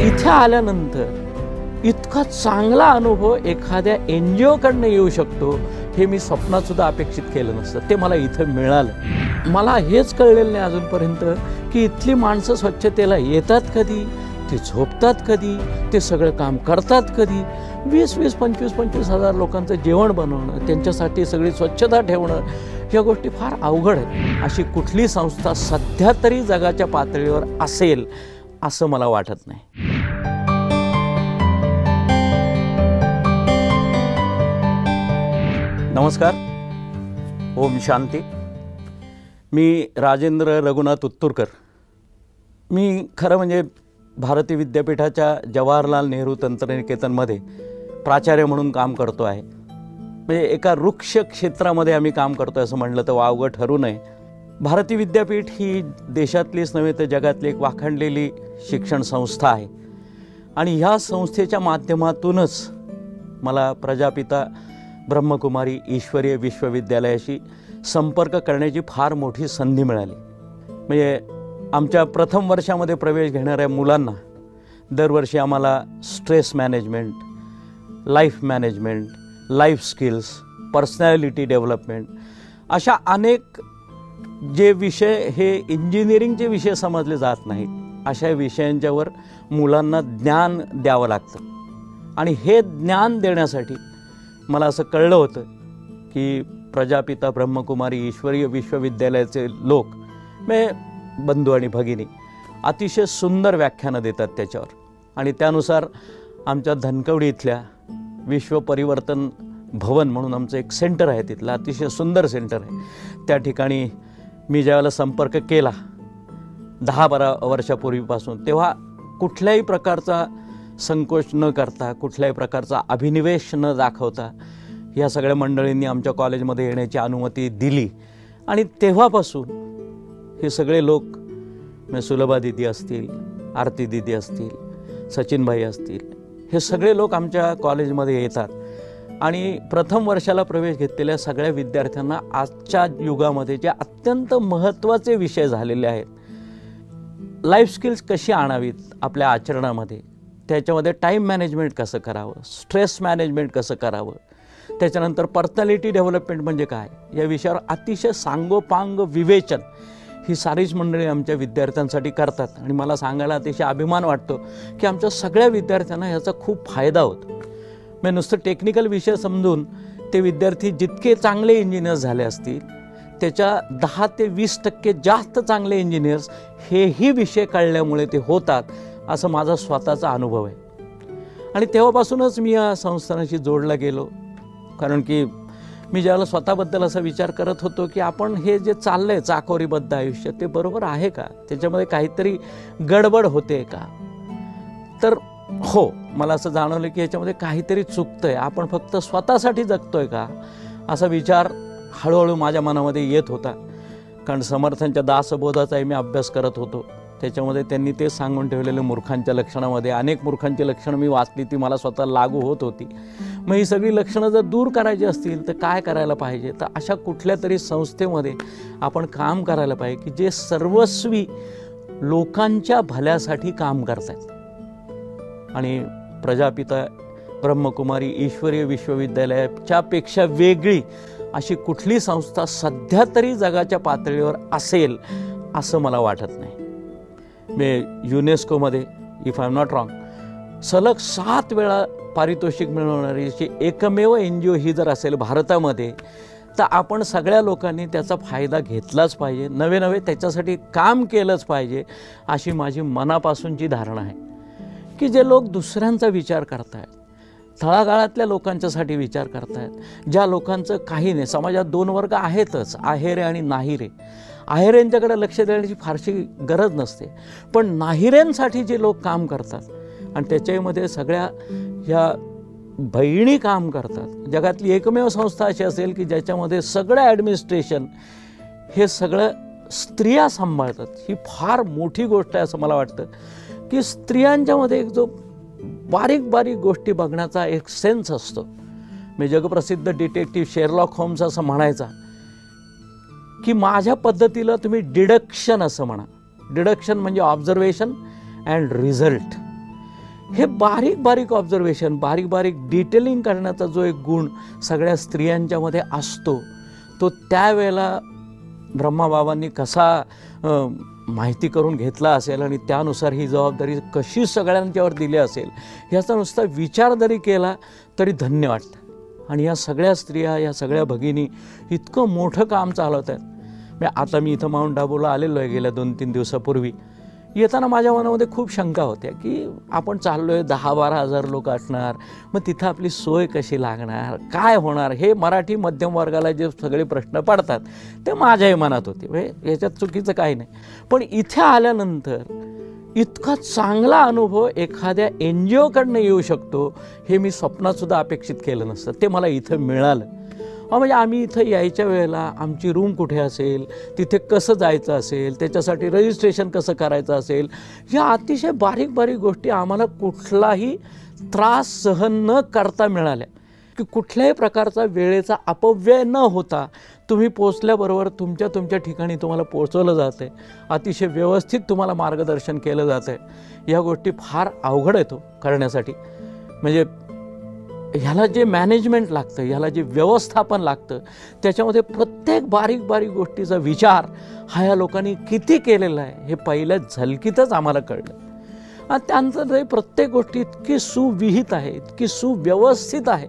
इथे आल्यानंतर इतका चांगला अनुभव एखाद्या NGO कडनं येऊ शकतो हे मी स्वप्नात सुद्धा अपेक्षित केलं नसतं. ते मला इथं मिळालं. मला हेच कळलेलं नाही अजूनपर्यंत की इथली माणसं स्वच्छतेला येतात कधी, ते झोपतात कधी, ते सगळं काम करतात कधी. 20-20, 25-25 हजार लोकांचं जेवण बनवणं, त्यांच्यासाठी सगळी स्वच्छता ठेवणं, ह्या गोष्टी फार अवघड आहेत. अशी कुठली संस्था सध्या तरी जगाच्या पातळीवर असेल असं मला वाटत नाही. नमस्कार, ओम शांती. मी राजेंद्र रघुनाथ उत्तुरकर. मी खरं म्हणजे भारतीय विद्यापीठाच्या जवाहरलाल नेहरू तंत्रनिकेतनमध्ये प्राचार्य म्हणून काम करतो आहे. म्हणजे एका वृक्ष क्षेत्रामध्ये आम्ही काम करतो असं म्हणलं तर वावगं ठरू नये. भारतीय विद्यापीठ ही देशातलीच नव्हे तर जगातली एक वाखाणलेली शिक्षण संस्था आहे आणि ह्या संस्थेच्या माध्यमातूनच मला प्रजापिता ब्रह्मकुमारी ईश्वरीय विश्वविद्यालयाशी संपर्क करण्याची फार मोठी संधी मिळाली. म्हणजे आमच्या प्रथम वर्षामध्ये प्रवेश घेणाऱ्या मुलांना दरवर्षी आम्हाला stress management, life management, life skills, personality development अशा अनेक जे विषय हे इंजिनिअरिंगचे विषय समजले जात नाहीत अशा विषयांच्यावर मुलांना ज्ञान द्यावं लागतं. आणि हे ज्ञान देण्यासाठी मला असं कळलं होतं की प्रजापिता ब्रह्मकुमारी ईश्वरीय विश्वविद्यालयाचे लोक म्हणजे बंधू आणि भगिनी अतिशय सुंदर व्याख्यानं देतात त्याच्यावर. आणि त्यानुसार आमच्या धनकवडी इथल्या विश्व परिवर्तन भवन म्हणून आमचं एक सेंटर आहे, तिथलं अतिशय सुंदर सेंटर आहे. त्या ठिकाणी मी ज्यावेळेला संपर्क केला 10-12 वर्षापूर्वीपासून, तेव्हा कुठल्याही प्रकारचा संकोच न करता, कुठल्याही प्रकारचा अभिनिवेश न दाखवता या सगळ्या मंडळींनी आमच्या कॉलेजमध्ये येण्याची अनुमती दिली. आणि तेव्हापासून हे सगळे लोक म्हणजे सुलभा दिदी असतील, आरती दिदी असतील, सचिनभाई असतील, हे सगळे लोक आमच्या कॉलेजमध्ये येतात. आणि प्रथम वर्षाला प्रवेश घेतलेल्या सगळ्या विद्यार्थ्यांना आजच्या युगामध्ये जे अत्यंत महत्त्वाचे विषय झालेले आहेत, लाईफ स्किल्स कशी आणावीत आपल्या आचरणामध्ये, त्याच्यामध्ये टाईम मॅनेजमेंट कसं करावं, स्ट्रेस मॅनेजमेंट कसं करावं, त्याच्यानंतर पर्सनॅलिटी डेव्हलपमेंट म्हणजे काय, या विषयावर अतिशय सांगोपांग विवेचन ही सारीच मंडळी आमच्या विद्यार्थ्यांसाठी करतात. आणि मला सांगायला अतिशय अभिमान वाटतो की आमच्या सगळ्या विद्यार्थ्यांना याचा खूप फायदा होतो. म्हणजे नुसतं टेक्निकल विषय समजून ते विद्यार्थी जितके चांगले इंजिनियर्स झाले असतील त्याच्या 10 ते 20% जास्त चांगले इंजिनियर्स हेही विषय कळल्यामुळे ते होतात असं माझा स्वतःचा अनुभव आहे. आणि तेव्हापासूनच मी या संस्थानाशी जोडला गेलो. कारण की मी ज्यावेळेला स्वतःबद्दल असा विचार करत होतो की आपण हे जे चाललं आहे चाकोरीबद्ध आयुष्य ते बरोबर आहे का, त्याच्यामध्ये काहीतरी गडबड होते का, तर हो, मला असं जाणवलं की याच्यामध्ये काहीतरी चुकतं आहे. आपण फक्त स्वतःसाठी जगतोय का असा विचार हळूहळू माझ्या मनामध्ये येत होता. कारण समर्थांच्या दासबोधाचाही मी अभ्यास करत होतो. त्याच्यामध्ये त्यांनी ते सांगून ठेवलेले मूर्खांच्या लक्षणामध्ये अनेक मूर्खांची लक्षणं मी वाचली, ती मला स्वतः लागू होत होती. मग ही सगळी लक्षणं जर दूर करायची असतील तर काय करायला पाहिजे, तर अशा कुठल्या तरी संस्थेमध्ये आपण काम करायला पाहिजे की जे सर्वस्वी लोकांच्या भल्यासाठी काम करत आहेत. आणि प्रजापिता ब्रह्मकुमारी ईश्वरीय विश्वविद्यालयाच्यापेक्षा वेगळी अशी कुठली संस्था सध्या तरी जगाच्या पातळीवर असेल असं मला वाटत नाही. युनेस्कोमध्ये if I am not wrong सलग 7 वेळा पारितोषिक मिळवणारी अशी एकमेव NGO ही जर असेल भारतामध्ये तर आपण सगळ्या लोकांनी त्याचा फायदा घेतलाच पाहिजे, नवे त्याच्यासाठी काम केलंच पाहिजे अशी माझी मनापासूनची धारणा आहे. की जे लोक दुसऱ्यांचा विचार करतायत, तळागाळातल्या लोकांच्यासाठी विचार करतायत, ज्या लोकांचं काही नाही, समाजात 2 वर्ग आहेतच, आहेरे आणि नाहीरे. आहेऱ्यांच्याकडे लक्ष देण्याची फारशी गरज नसते, पण नाहिऱ्यांसाठी जे लोक काम करतात आणि त्याच्यामध्ये सगळ्या ह्या बहिणी काम करतात. जगातली एकमेव संस्था अशी असेल की ज्याच्यामध्ये सगळं ॲडमिनिस्ट्रेशन हे सगळं स्त्रिया सांभाळतात. ही फार मोठी गोष्ट आहे असं मला वाटतं की स्त्रियांच्यामध्ये एक जो बारीक बारीक गोष्टी बघण्याचा एक सेन्स असतो. मी जगप्रसिद्ध डिटेक्टिव्ह शेरलॉक होम्स असं म्हणायचा की माझ्या पद्धतीला तुम्ही डिडक्शन असं म्हणा. डिडक्शन म्हणजे ऑब्झर्वेशन अँड रिझल्ट. हे बारीक बारीक ऑब्झर्वेशन, बारीक बारीक डिटेलिंग करण्याचा जो एक गुण सगळ्या स्त्रियांच्यामध्ये असतो, तो त्यावेळेला ब्रह्माबाबांनी कसा माहिती करून घेतला असेल आणि त्यानुसार ही जबाबदारी कशी सगळ्यांच्यावर दिली असेल याचा नुसता विचार जरी केला तरी धन्य वाटतं. आणि या सगळ्या स्त्रिया, या सगळ्या भगिनी इतकं मोठं काम चालवत आहेत. आता मी इथं माउंट आबूला आलेलो आहे गेल्या 2-3 दिवसापूर्वी. येताना माझ्या मनामध्ये खूप शंका होत्या की आपण चाललो आहे, 10-12 हजार लोक असणार, मग तिथं आपली सोय कशी लागणार, काय होणार, हे मराठी मध्यम वर्गाला जे सगळे प्रश्न पडतात ते माझ्याही मनात होते. म्हणजे याच्यात चुकीचं काही नाही. पण इथे आल्यानंतर इतका चांगला अनुभव एखाद्या NGOकडनं येऊ शकतो हे मी स्वप्नातसुद्धा अपेक्षित केलं नसतं. ते मला इथं मिळालं. म्हणजे आम्ही इथं यायच्या वेळेला आमची रूम कुठे असेल, तिथे कसं जायचं असेल, त्याच्यासाठी रजिस्ट्रेशन कसं करायचं असेल, या अतिशय बारीक बारीक गोष्टी आम्हाला कुठलाही त्रास सहन न करता मिळाल्या. की कुठल्याही प्रकारचा वेळेचा अपव्यय न होता तुम्ही पोचल्याबरोबर तुमच्या ठिकाणी तुम्हाला पोचवलं जातं आहे, अतिशय व्यवस्थित तुम्हाला मार्गदर्शन केलं जातं आहे. या गोष्टी फार अवघड येतो करण्यासाठी. म्हणजे ह्याला जे मॅनेजमेंट लागतं, ह्याला जे व्यवस्थापन लागतं, त्याच्यामध्ये प्रत्येक बारीक बारीक गोष्टीचा विचार हा या लोकांनी किती केलेला आहे हे पहिल्या झलकीतच आम्हाला कळलं. आणि त्यानंतर प्रत्येक गोष्टी इतकी सुविहित आहे, इतकी सुव्यवस्थित आहे.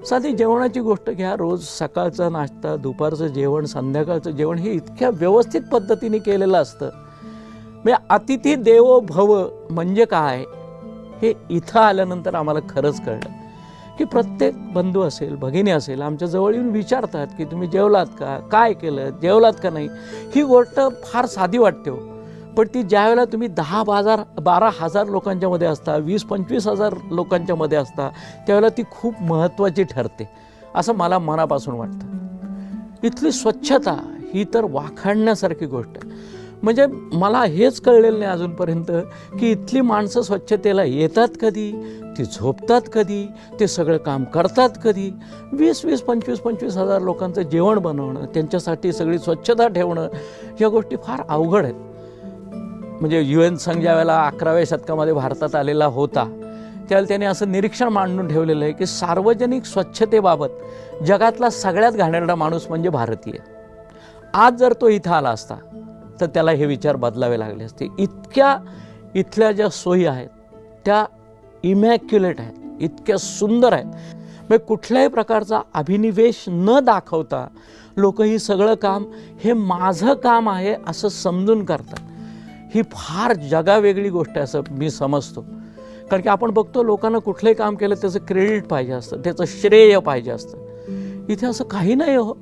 साधी जेवणाची गोष्ट घ्या, रोज सकाळचा नाश्ता, दुपारचं जेवण, संध्याकाळचं जेवण हे इतक्या व्यवस्थित पद्धतीने केलेलं असतं. म्हणजे अतिथी देवो भव म्हणजे काय हे इथं आल्यानंतर आम्हाला खरंच कळलं. की प्रत्येक बंधू असेल, भगिनी असेल, आमच्या जवळ येऊन विचारतात की तुम्ही जेवलात का, काय केलं, जेवलात का नाही. ही गोष्ट फार साधी वाटते हो, पण ती ज्यावेळेला तुम्ही 10-12 हजार लोकांच्या मध्ये असता, 20-25 हजार लोकांच्या मध्ये असता, त्यावेळेला ती खूप महत्त्वाची ठरते असं मला मनापासून वाटतं. इथली स्वच्छता ही तर वाखाणण्यासारखी गोष्ट आहे. म्हणजे मला हेच कळलेलं नाही अजूनपर्यंत की इथली माणसं स्वच्छतेला येतात कधी, ती झोपतात कधी, ते सगळं काम करतात कधी. 20-20, 25-25 हजार लोकांचं जेवण बनवणं, त्यांच्यासाठी सगळी स्वच्छता ठेवणं, या गोष्टी फार अवघड आहेत. म्हणजे UN संघ ज्या वेळेला 11व्या शतकामध्ये भारतात आलेला होता त्यावेळेला त्याने असं निरीक्षण मांडून ठेवलेलं आहे की सार्वजनिक स्वच्छतेबाबत जगातला सगळ्यात घाणेरडा माणूस म्हणजे भारतीय. आज जर तो इथं आला असता तर त्याला हे विचार बदलावे लागले असते. इथल्या ज्या सोयी आहेत त्या इमॅक्युलेट आहेत, इतक्या सुंदर आहेत. म्हणजे कुठल्याही प्रकारचा अभिनिवेश न दाखवता लोक ही सगळं काम हे माझं काम आहे असं समजून करतात. ही फार जगावेगळी गोष्ट आहे असं मी समजतो. कारण की आपण बघतो लोकांना कुठलंही काम केलं त्याचं क्रेडिट पाहिजे असतं, त्याचं श्रेय पाहिजे असतं. इथे असं काही नाही हो.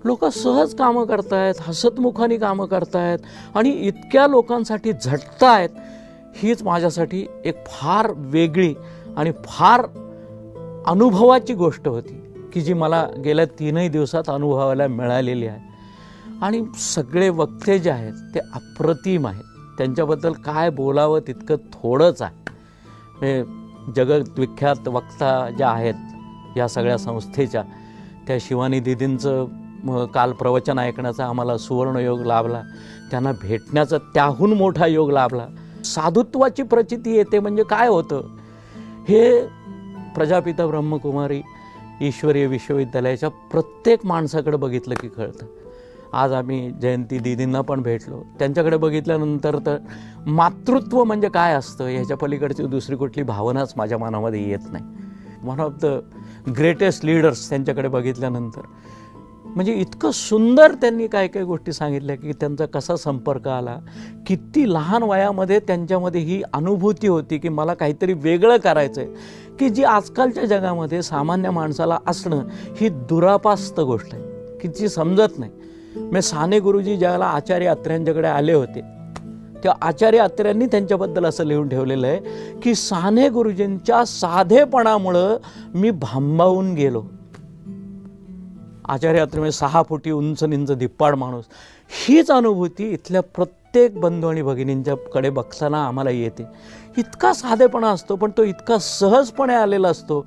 लोक सहज कामं करतायत, हसतमुखाने कामं करतायत आणि इतक्या लोकांसाठी झटतायत. हीच माझ्यासाठी एक फार वेगळी आणि फार अनुभवाची गोष्ट होती की जी मला गेल्या 3 दिवसात अनुभवायला मिळालेली आहे. आणि सगळे वक्ते जे आहेत ते अप्रतिम आहेत. त्यांच्याबद्दल काय बोलावं तितकं थोडंच आहे. म्हणजे जगविख्यात वक्ता ज्या आहेत या सगळ्या संस्थेच्या, त्या शिवानी दीदींचं काल प्रवचन ऐकण्याचा आम्हाला सुवर्णयोग लाभला. त्यांना भेटण्याचा त्याहून मोठा योग लाभला. साधुत्वाची प्रचिती येते म्हणजे काय होतं हे प्रजापिता ब्रह्मकुमारी ईश्वरीय विश्वविद्यालयाच्या प्रत्येक माणसाकडे बघितलं की कळतं. आज आम्ही जयंती दीदींना पण भेटलो. त्यांच्याकडे बघितल्यानंतर तर मातृत्व म्हणजे काय असतं ह्याच्या पलीकडची दुसरी कुठली भावनाच माझ्या मनामध्ये येत नाही. One of the greatest leaders त्यांच्याकडे बघितल्यानंतर म्हणजे इतकं सुंदर त्यांनी काय काय गोष्टी सांगितल्या की त्यांचा कसा संपर्क आला, किती लहान वयामध्ये त्यांच्यामध्ये ही अनुभूती होती की मला काहीतरी वेगळं करायचं आहे, की जी आजकालच्या जगामध्ये सामान्य माणसाला असणं ही दुरापास्त गोष्ट आहे की जी समजत नाही. मी साने गुरुजी ज्याला आचार्य अत्र्यांच्याकडे आले होते त्या आचार्य अत्र्यांनी त्यांच्याबद्दल असं लिहून ठेवलेलं आहे की साने गुरुजींच्या साधेपणामुळं मी भांबावून गेलो. आचार्य अत्रे म्हणजे 6 फुटी उंच निंच धिप्पाड माणूस. हीच अनुभूती इथल्या प्रत्येक बंधू आणि भगिनींच्याकडे बघताना आम्हाला येते. इतका साधेपणा असतो पण तो इतका सहजपणे आलेला असतो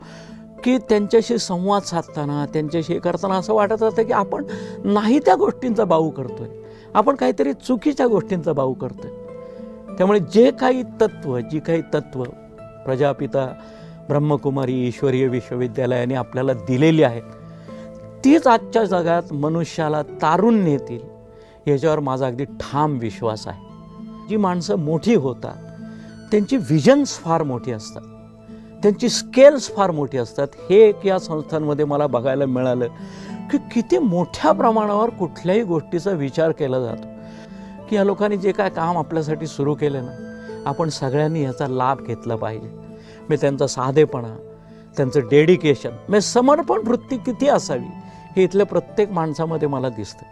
की त्यांच्याशी संवाद साधताना, त्यांच्याशी करताना असं वाटत राहतं की आपण नाही त्या गोष्टींचा बाऊ करतोय, आपण काहीतरी चुकीच्या गोष्टींचा बाऊ करतोय. त्यामुळे जे काही तत्त्व, जी काही तत्त्व प्रजापिता ब्रह्मकुमारी ईश्वरीय विश्वविद्यालयाने आपल्याला दिलेली आहेत तीच आजच्या जगात मनुष्याला तारून नेतील याच्यावर माझा अगदी ठाम विश्वास आहे। जी माणसं मोठी होतात त्यांची विजन्स फार मोठी असतात, त्यांची स्केल्स फार मोठी असतात। हे एक या संस्थांमध्ये मला बघायला मिळालं की किती मोठ्या प्रमाणावर कुठल्याही गोष्टीचा विचार केला जातो की या लोकांनी जे काय काम आपल्यासाठी सुरू केलं ना आपण सगळ्यांनी याचा लाभ घेतला पाहिजे। मी त्यांचा साधेपणा, त्यांचं डेडिकेशन, म्हणजे समर्पण वृत्ती किती असावी हे इथल्या प्रत्येक माणसामध्ये मला दिसतं।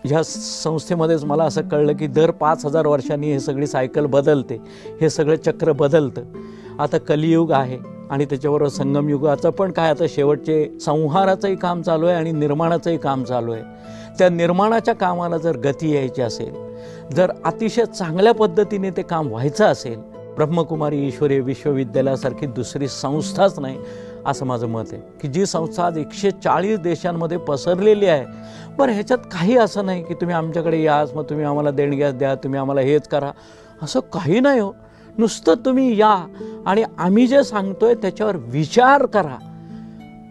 ह्या संस्थेमध्येच मला असं कळलं की दर 5000 वर्षांनी हे सगळी सायकल बदलते, हे सगळं चक्र बदलतं। आता कलियुग आहे आणि त्याच्याबरोबर संगमयुगाचं पण काय आता शेवटचे संहाराचंही काम चालू आहे आणि निर्माणाचंही काम चालू आहे। त्या निर्माणाच्या कामाला जर गती यायची असेल, जर अतिशय चांगल्या पद्धतीने ते काम व्हायचं असेल, ब्रह्मकुमारी ईश्वरीय विश्वविद्यालयासारखी दुसरी संस्थाच नाही असं माझं मत आहे की जी संस्था आज 140 देशांमध्ये पसरलेली आहे। बरं ह्याच्यात काही असं नाही की तुम्ही आमच्याकडे याच मग तुम्ही आम्हाला देणग्या द्या, तुम्ही आम्हाला हेच करा, असं काही नाही हो। नुसतं तुम्ही या आणि आम्ही जे सांगतोय त्याच्यावर विचार करा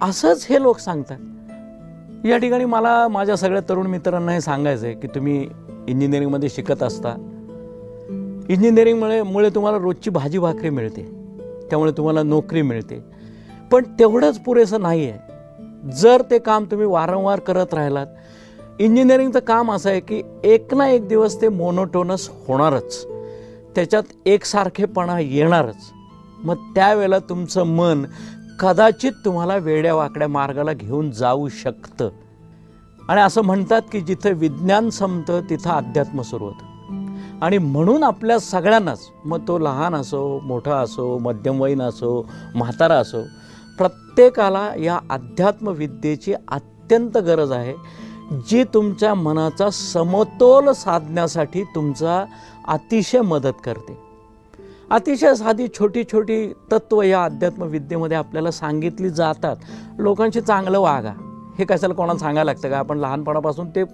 असंच हे लोक सांगतात। या ठिकाणी मला माझ्या सगळ्या तरुण मित्रांना हे सांगायचं आहे की तुम्ही इंजिनिअरिंगमध्ये शिकत असता, इंजिनिअरिंगमुळे तुम्हाला रोजची भाजी भाकरी मिळते, त्यामुळे तुम्हाला नोकरी मिळते, पण तेवढंच पुरेसं नाही आहे। जर ते काम तुम्ही वारंवार करत राहिलात, इंजिनिअरिंगचं काम असं आहे की एक ना एक दिवस ते मोनोटोनस होणारच, त्याच्यात एकसारखेपणा येणारच। मग त्यावेळेला तुमचं मन कदाचित तुम्हाला वेड्या वाकड्या मार्गाला घेऊन जाऊ शकतं। आणि असं म्हणतात की जिथं विज्ञान संपतं तिथं अध्यात्म सुरू होतं। आणि म्हणून आपल्या सगळ्यांनाच, मग तो लहान असो, मोठा असो, मध्यमवयीन असो, म्हातारा असो, प्रत्येकाला या अध्यात्मविद्येची अत्यंत गरज आहे, जी तुमच्या मनाचा समतोल साधण्यासाठी तुमचा अतिशय मदत करते। अतिशय साधी छोटी छोटी तत्त्व या अध्यात्मविद्येमध्ये आपल्याला सांगितली जातात। लोकांशी चांगलं वागा, हे कशाला कोणाला सांगायला लागतं का? आपण लहानपणापासून ते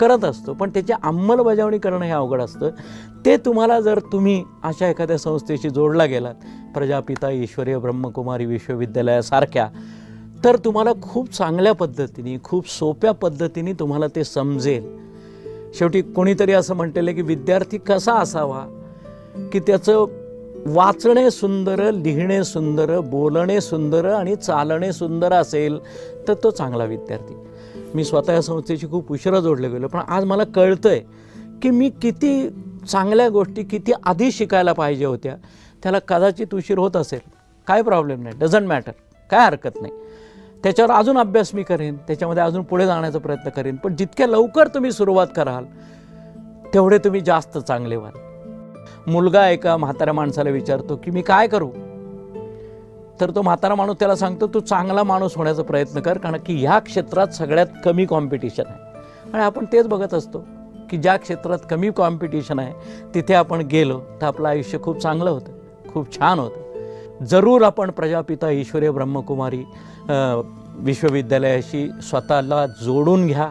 करत असतो, पण त्याची अंमलबजावणी करणं हे अवघड असतं। ते तुम्हाला जर तुम्ही अशा एखाद्या संस्थेशी जोडला गेलात, प्रजापिता ईश्वरीय ब्रह्मकुमारी विश्वविद्यालयासारख्या, तर तुम्हाला खूप चांगल्या पद्धतीने, खूप सोप्या पद्धतीने तुम्हाला ते समजेल। शेवटी कोणीतरी असं म्हटलेलं की विद्यार्थी कसा असावा की त्याचं वाचणे सुंदर, लिहिणे सुंदर, बोलणे सुंदर आणि चालणे सुंदर असेल तर तो चांगला विद्यार्थी। मी स्वतः या संस्थेशी खूप उशिरा जोडले गेलो, पण आज मला कळतंय की मी किती चांगल्या गोष्टी किती आधी शिकायला पाहिजे होत्या। त्याला कदाचित उशीर होत असेल, काय प्रॉब्लेम नाही, डझंट मॅटर, काय हरकत नाही। त्याच्यावर अजून अभ्यास मी करेन, त्याच्यामध्ये अजून पुढे जाण्याचा प्रयत्न करेन, पण जितक्या लवकर तुम्ही सुरुवात कराल तेवढे तुम्ही जास्त चांगले व्हाल। मुलगा एका म्हाताऱ्या माणसाला विचारतो की मी काय करू, तर तो म्हातारा माणूस त्याला सांगतो तू चांगला माणूस होण्याचा प्रयत्न कर, कारण की ह्या क्षेत्रात सगळ्यात कमी कॉम्पिटिशन आहे। आणि आपण तेच बघत असतो की ज्या क्षेत्रात कमी कॉम्पिटिशन आहे तिथे आपण गेलो तर आपलं आयुष्य खूप चांगलं होतं, खूप छान होतं। जरूर आपण प्रजापिता ईश्वरीय ब्रह्मकुमारी विश्वविद्यालयाशी स्वतःला जोडून घ्या,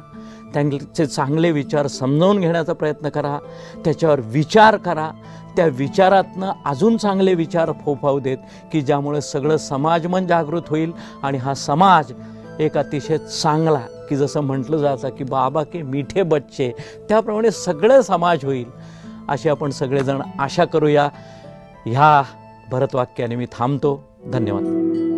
त्यांचे चांगले विचार समजावून घेण्याचा प्रयत्न करा, त्याच्यावर विचार करा, त्या विचारातनं अजून चांगले विचार फोफावू देत की ज्यामुळे सगळं समाजमन जागृत होईल आणि हा समाज एक अतिशय चांगला, की जसं म्हटलं जातं की बाबा के मीठे बच्चे, त्याप्रमाणे सगळं समाज होईल अशी आपण सगळेजण आशा करूया। ह्या भरतवाक्याने मी थांबतो। धन्यवाद।